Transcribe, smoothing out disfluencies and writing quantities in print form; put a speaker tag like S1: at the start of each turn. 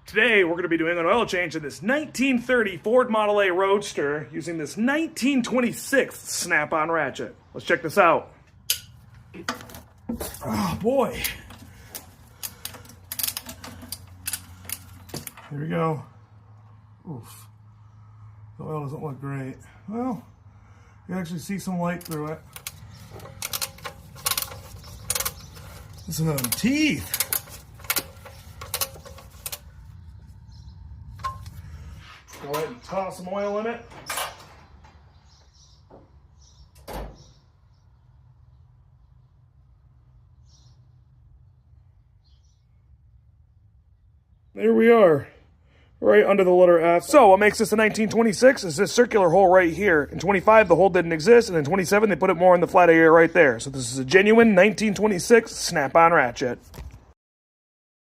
S1: Today, we're going to be doing an oil change in this 1930 Ford Model A Roadster using this 1926 snap-on ratchet. Let's check this out. Oh, boy. Here we go. Oof. The oil doesn't look great. Well, you can actually see some light through it. Listen to them teeth. Go ahead and toss some oil in it. There we are, right under the letter F. So what makes this a 1926 is this circular hole right here. In 25, the hole didn't exist, and in 27, they put it more in the flat area right there. So this is a genuine 1926 snap-on ratchet.